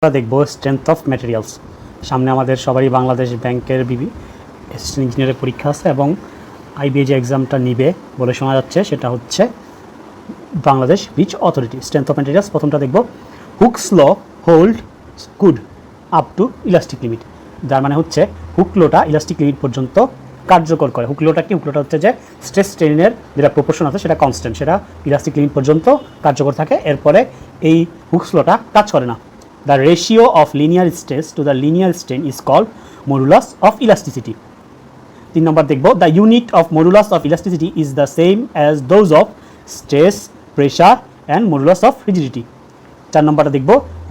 আমরা দেখব strength of materials. সামনে আমাদের সবারই বাংলাদেশ ব্যাংকের অ্যাসিস্ট্যান্ট ইঞ্জিনিয়ারের পরীক্ষা আছে এবং আইবিএ যে এক্সামটা নিবে বলে শোনা যাচ্ছে সেটা হচ্ছে Bangladesh bridge authority. Strength of materials প্রথমটা দেখব, Hooke's law hold good up to elastic limit. যার মানে হচ্ছে হুক লোটা ইলাস্টিক লিমিট পর্যন্ত কার্যকর করে। হুক লোটা কি? হুক লোটা হচ্ছে যে স্ট্রেস স্ট্রেনের যেটা প্রপোর্শন আছে সেটা কনস্ট্যান্ট, সেটা ইলাস্টিক লিমিট পর্যন্ত কার্যকর থাকে, এরপরে এই হুকস লোটা কাজ করে না। The ratio of linear stress to the linear strain is called modulus of elasticity. 3 number দেখব, the unit of modulus of elasticity is the same as those of stress, pressure and modulus of rigidity. 4 number দেখব,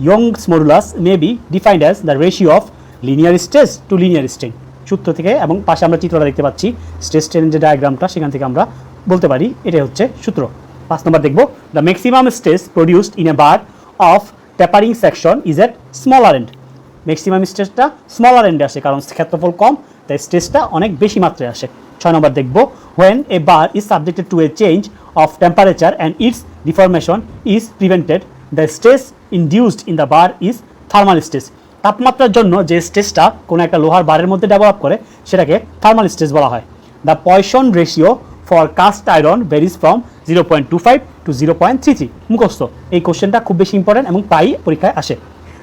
Young's modulus may be defined as the ratio of linear stress to linear strain. সূত্র থেকে এবং পাশে আমরা চিত্রটা দেখতে পাচ্ছি, stress স্ট্রেনের যে ডায়াগ্রামটা সেখান থেকে আমরা বলতে পারি এটাই হচ্ছে সূত্র। 5 number দেখব, the maximum stress produced in a bar of tapering section is at smaller end. Maximum স্ট্রেসটা স্মলার এন্ডে আসে কারণ ক্ষেত্রফল কম, তাই স্ট্রেসটা অনেক বেশি মাত্রায় আসে। 6 নম্বর দেখব, when a bar is subjected to a change of temperature and its deformation is prevented, the stress induced in the bar is thermal stress. তাপমাত্রার জন্য যে স্ট্রেসটা কোনো একটা লোহার বারের মধ্যে ডেভেলপ করে সেটাকে থার্মাল স্ট্রেস বলা হয়। The poison ratio for cast iron varies from 0.25 to 0.33। মুখস্থ। এই কোশ্চেনটা খুব বেশি ইম্পর্টেন্ট এবং প্রায় পরীক্ষায় আসে।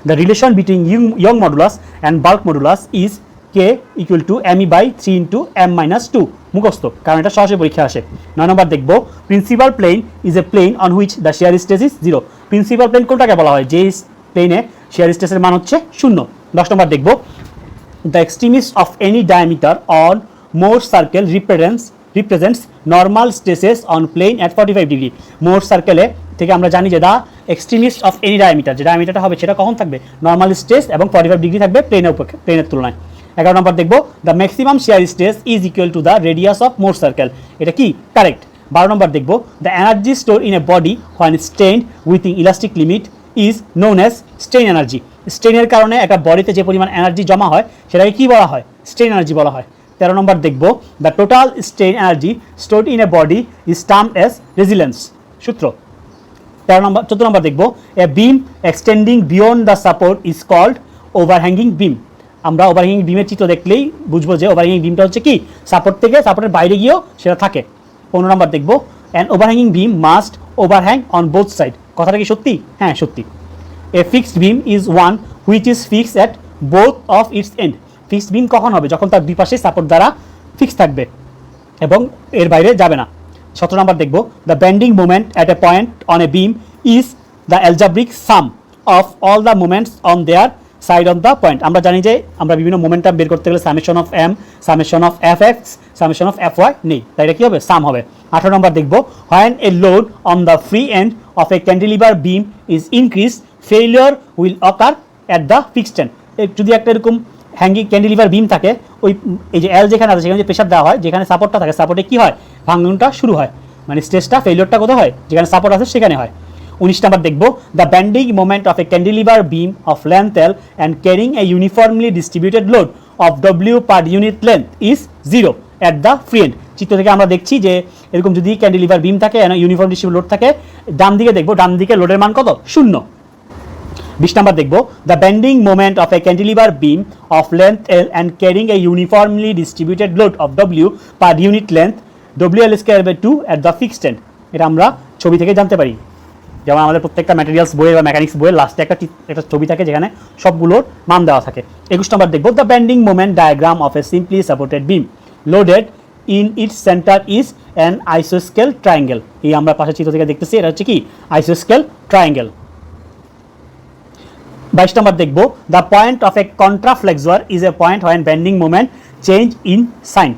The relation between Young modulus and bulk modulus is K equal to M E by 3 into M minus 2। মুখস্থ, কারণ এটা সরাসরি পরীক্ষা আসে। 9 নম্বর দেখব, principal plane is a plane on which the shear stress is 0। Principal plane কোনটাকে বলা হয়? যে প্লেনে শেয়ার স্ট্রেসের মান হচ্ছে 0। 10 নম্বর দেখব, the extremities of any diameter on Mohr circle represents normal stresses on plane at 45 degree. Mohr সার্কেলে থেকে আমরা জানি যে the extremities of any diameter, যে ডায়ামিটারটা হবে সেটা কখন থাকবে? নর্মাল স্ট্রেস এবং 45 ডিগ্রি থাকবে প্লেনের তুলনায়। 11 নম্বর দেখব, the maximum shear stress is equal to the radius of Mohr circle. এটা কি? কারেক্ট। 12 নম্বর দেখব, the energy store in a body when strained within elastic limit is known as strain energy. স্ট্রেইনের কারণে একটা বডিতে যে পরিমাণ এনার্জি জমা হয় সেটাকে কি বলা হয়? স্ট্রেইন এনার্জি বলা হয়। 13 নম্বর দেখব, the total strain energy stored in a body is termed as resilience. সূত্র। 14 নম্বর দেখব, a beam extending beyond the support is called overhanging beam. আমরা ওভারহ্যাঙ্গিং বিমের চিত্র দেখলেই বুঝবো যে ওভারহ্যাঙ্গিং বিমটা হচ্ছে কি? সাপোর্ট থেকে সাপোর্টের বাইরে গিয়েও সেটা থাকে। 15 নম্বর দেখব, an overhanging beam must overhang on both side. কথাটা কি সত্যি? হ্যাঁ, সত্যি। A fixed beam is one which is fixed at both of its end. Fixed beam কখন হবে? যখন তার দুই পাশে সাপোর্ট দ্বারা ফিক্স থাকবে এবং এর বাইরে যাবে না। 17 নম্বর দেখব, the bending moment at a point on a beam is the algebraic sum of all the moments on their side on the point. আমরা জানি যে আমরা বিভিন্ন মোমেন্টাম বের করতে গেলে summation of M, summation of F X, summation of F Y নেই, তাই এটা কী হবে? সাম হবে। 18 নম্বর দেখব, when a load on the free end of a cantilever beam is increase failure will occur at the fixed end. যদি একটা এরকম হ্যাঙ্গিং ক্যান্টিলিভার বিম থাকে, ওই এই যে এল যেখানে আছে সেখানে যে প্রেশার দেওয়া হয়, যেখানে সাপোর্টটা থাকে সাপোর্টে কী হয়? ভাঙনটা শুরু হয়, মানে স্ট্রেসটা ফেইলিওরটা কোথায় হয়? যেখানে সাপোর্ট আছে সেখানে হয়। 19 নম্বর দেখব, the bending moment of a cantilever beam of length L and carrying a uniformly distributed load of W per unit length is 0 at the free end. চিত্র থেকে আমরা দেখছি যে এরকম যদি ক্যান্টিলিভার বিম থাকে, ইউনিফর্ম ডিস্ট্রিবিউট লোড থাকে, ডান দিকে দেখব, ডান দিকে লোডের মান কত? 0। 20 নম্বর দেখব, the bending moment of a cantilever beam of length L and carrying a uniformly distributed load of W per unit length W L square by 2 at the fixed end. এটা আমরা ছবি থেকে জানতে পারি। যেমন আমাদের প্রত্যেকটা ম্যাটেরিয়ালস বইয়ে বা মেকানিক্স বইয়ের লাস্টে একটা ছবি থাকে যেখানে সবগুলোর মান দেওয়া থাকে। 21 নম্বর দেখব, the bending moment diagram of a simply supported beam loaded in its centre is an আইসোস্কেল ট্রায়াঙ্গেল। এই আমরা পাশের চিত্র থেকে দেখতেছি, এটা হচ্ছে কি? আইসোস্কেল ট্রায়াঙ্গেল। 22 নম্বর দেখব, the point of a contraflexure is a point when bending moment change in sign.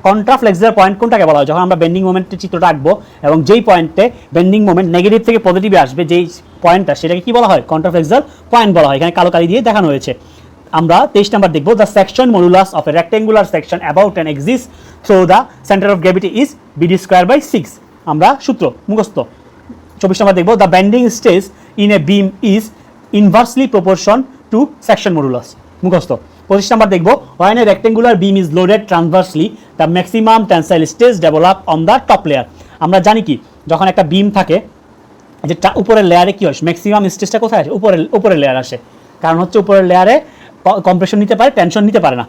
Contraflexure point কোনটাকে বলা হয়? যখন আমরা বেন্ডিং মোমেন্টের চিত্রটা আঁকবো এবং যেই পয়েন্টে বেন্ডিং মোমেন্ট নেগেটিভ থেকে পজিটিভে আসবে, যেই পয়েন্টটা, সেটাকে কি বলা হয়? কন্ট্রাফ্লেক্সর পয়েন্ট বলা হয়। এখানে কালো কালি দিয়ে দেখানো হয়েছে। আমরা 23 নম্বর দেখব, the section modulus of a rectangular section about an axis through the centre of gravity is BD square by 6। আমরা সূত্র মুখস্থ। 24 নম্বর দেখব, the bending stress in a beam is inversely proportion to section modulus. মুখস্থ। 25 number দেখব, when a rectangular beam is loaded transversely the maximum tensile stress develop on the top layer. আমরা জানি কি, যখন একটা বিম থাকে যে উপরের লেয়ারে কি হয়? ম্যাক্সিমাম স্ট্রেসটা কোথায় আসে? উপরের লেয়ার আসে। কারণ হচ্ছে উপরের লেয়ারে কম্প্রেশন নিতে পারে, টেনশন নিতে পারে না।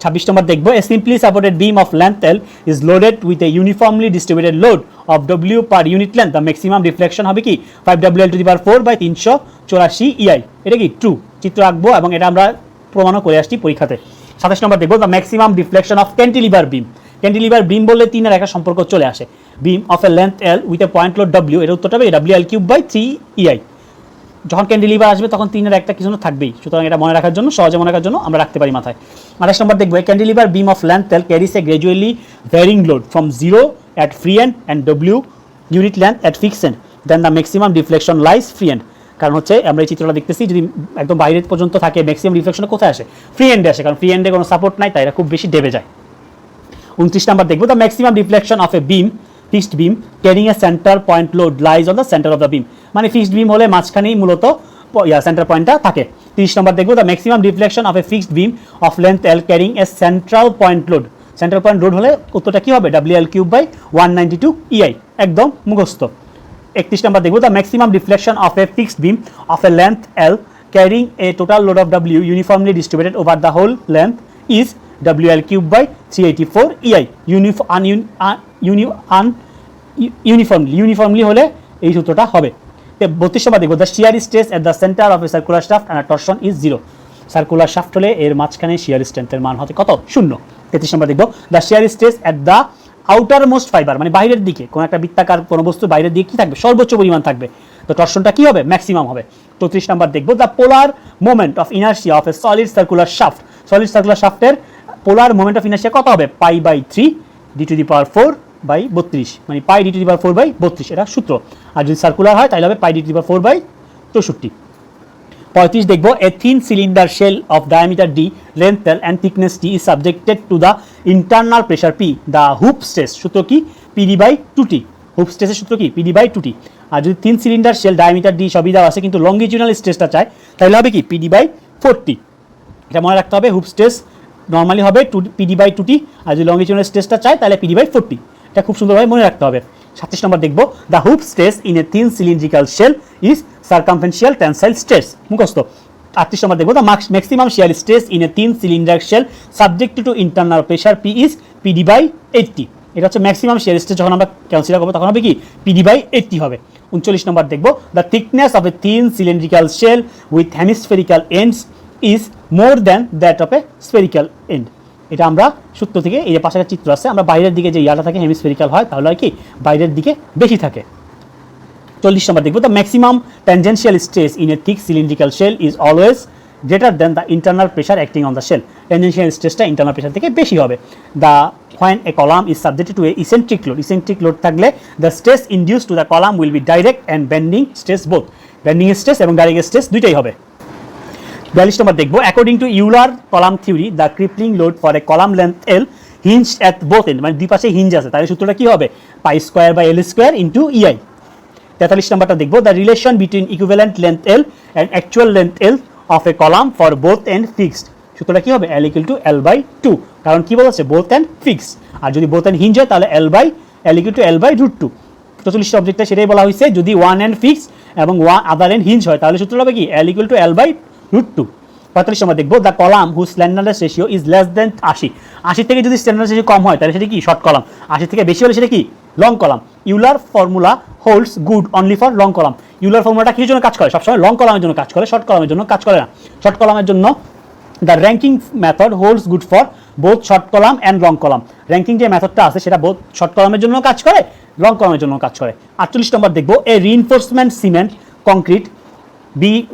26 নম্বর দেখবো, a simply supported beam of length L is loaded with a uniformly distributed load of W per unit length, the maximum reflection হবে কি 5WL⁴/384 EI। এটা কি ট্রু, চিত্র আঁকবো এবং এটা আমরা প্রমাণও করে আসছি পরীক্ষাতে। 27 নম্বর দেখবো, the maximum reflection of cantilever beam. Cantilever beam বললে 3 এর একটা সম্পর্ক চলে আসে, beam of a length L with a point load W, এর উত্তরটা হবে WL³/3 EI। যখন ক্যান্টিলিভার আসবে তখন 3 এর একটা কিছু থাকবেই, সুতরাং এটা মনে রাখার জন্য, সহজে মনে রাখার জন্য আমরা রাখতে পারি মাথায়। 28 নম্বর দেখবো, cantilever beam of length L ক্যারিস A gradually varying load from 0 at free end and W unit length at fixed end, then the maximum deflection lies free end। কারণ হচ্ছে আমরা এই চিত্রটা দেখতেছি, যদি একদম বাইরে পর্যন্ত থাকে ম্যাক্সিমাম রিফ্লেকশন কোথায় আসে, ফ্রি এন্ডে আসে, কারণ ফ্রি এন্ডে কোনো সাপোর্ট নাই, তাই এটা খুব বেশি ডেবে যায়। 29 নাম্বার দেখবো, the maximum reflection of a beam fixed beam carrying a centre point load lies on the centre of the beam. মানে ফিক্সড বিম হলে মাঝখানেই মূলত সেন্টার পয়েন্টটা থাকে। 30 নম্বর দেখবো, the maximum reflection of a fixed beam of length L carrying a central point load. Centre point load হলে উত্তরটা কি হবে WL³/192 EI, একদম মুখস্থ। 31 নম্বর দেখবো, the maximum reflection of a fixed beam of a length L carrying a total load of W uniformly distributed over the whole length is WL³/384 EI। Uniformly হলে এই সূত্রটা হবে। 32 নম্বর দেখবো, the shear stress at the centre of a circular shaft and torsion is 0। Circular shaft হলে এর মাঝখানে শিয়ার স্ট্রেন্থের মান হতে কত, 0। 33 নম্বর দেখবো, the shear stress at the outer most fibre, মানে বাইরের দিকে কোনো একটা বৃত্তাকার কোনো বস্তু বাইরের দিকে কি থাকবে, সর্বোচ্চ পরিমাণ থাকবে, তো টরশনটা কি হবে, ম্যাক্সিমাম হবে। 34 নম্বর দেখবো, the polar moment of inertia of a solid circular shaft. Solid circular শাফটের পোলার মোমেন্ট অফ ইনার্শিয়া কত হবে, π/3 d⁴/32, মানে π d⁴/32, এটা সূত্র। আর যদি সার্কুলার হয় তাহলে হবে πd⁴/64। 35 দেখবো, a thin cylinder shell of diameter d, length L and thickness T is subjected to the internal pressure P, the hoop stress সূত্র কি PD/2T। হুপ স্ট্রেসের সূত্র কি PD/2T। আর যদি thin cylinder shell diameter d সবই দেওয়া আছে কিন্তু লঙ্গিটিউডাল স্ট্রেসটা চাই, তাহলে হবে কি PD/4T। এটা মনে রাখতে হবে, হুপ স্ট্রেস নর্মালি হবে PD/2T, আর যদি লঙ্গিটিউডাল স্ট্রেসটা চাই তাহলে PD/4T। এটা খুব সুন্দরভাবে মনে রাখতে হবে। 37 নম্বর দেখবো, the hoop stress in a thin cylindrical shell is circumferential tensile stress, মুখস্থ। 38 নম্বর দেখবো, the maximum shear stress in a thin cylinder shell subject to internal pressure P is PD/80। এটা হচ্ছে ম্যাক্সিমাম শিয়ার স্ট্রেস, যখন আমরা consider করবো তখন হবে কি PD/80 হবে। 39 নম্বর দেখবো, the thickness of a thin cylindrical shell with hemispherical ends is more than that of a spherical end. এটা আমরা সূত্র থেকে, এই যে পাশে একটা চিত্র আছে, আমরা বাইরের দিকে যে ইয়াটা থাকে হেমিস্ফেরিক্যাল হয়, তাহলে আর কি বাইরের দিকে বেশি থাকে। 40 নম্বর দেখবো, the maximum tangential stress in a thick cylindrical shell is always greater than the internal pressure acting on the shell. Tangential স্ট্রেসটা ইন্টারনাল প্রেশার থেকে বেশি হবে। The when a column is subjected to a eccentric load থাকলে the stress induced to the column will be direct and bending stress both, bending stress এবং direct stress দুইটাই হবে। 42 নম্বর দেখবো, according to Euler column theory the crippling load for a column length L hinged at both end, মানে দুই পাশে hinge আছে, তাহলে সূত্রটা কি হবে π² into EI। 43 নম্বরটা দেখবো, the relation between equivalent length L and actual length L of a column for both end fixed, সূত্রটা কি হবে L=L/2, কারণ কি বলছে বোথ এন্ড ফিক্স, আর যদি বোথ এন্ড হিঞ্জ হয় তাহলে L=L/√2। 44 অবজেক্টটা সেটাই বলা হয়েছে, যদি ওয়ান এন্ড ফিক্স এবং আদার এন্ড হিঞ্জ হয় তাহলে সূত্র হবে কি L=L/√2। 45 নম্বর দেখবো, the column whose slenderness ratio is less than 80। 80 থেকে যদি স্ল্যান্ডারনেস রেশিও কম হয় তাহলে সেটা কি শর্ট কলাম, 80 থেকে বেশি হলে সেটা কি long column. Euler formula holds good only for long column. Euler ফর্মুলাটা কিসের জন্য কাজ করে, সবসময় লং কলামের জন্য কাজ করে, শর্ট কলামের জন্য কাজ করে না। শর্ট কলামের জন্য the ranking method holds good for both short column and long column. Ranking যে মেথডটা আছে সেটা বোথ শর্ট কলামের জন্য কাজ করে, লং কলামের জন্য কাজ করে। 48 নম্বর দেখবো, a reinforcement cement concrete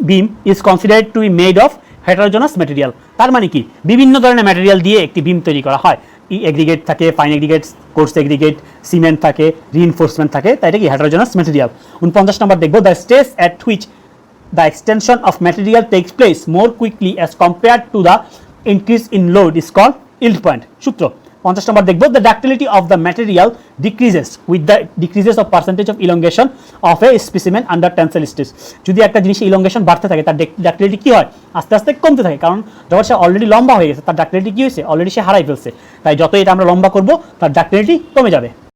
beam is considered to be made of heterogeneous material. তার মানে কি বিভিন্ন ধরনের ম্যাটেরিয়াল দিয়ে একটি বিম তৈরি করা হয়, এগ্রিগেট থাকে, fine aggregate, course aggregate, cement থাকে, রিইনফোর্সমেন্ট থাকে, তাই এটা কি হেটারোজেনাস ম্যাটেরিয়াল। 49 নম্বর দেখবো, the stress at which the extension of material takes place more quickly as compared to the increase in load is called yield point, সূত্র। 50 নম্বর দেখবো, the ductility of the material decreases with the decreases of percentage of elongation of a specimen under tensile stress। যদি একটা জিনিসের elongation বাড়তে থাকে তার ductility কি হয়, আস্তে আস্তে কমতে থাকে, কারণ যখন সে অলরেডি লম্বা হয়ে গেছে তার ডাক্টিলিটি কি হয়েছে, অলরেডি সে হারাই ফেলছে, তাই যত এটা আমরা লম্বা করবো তার ডাক্টিলিটি কমে যাবে।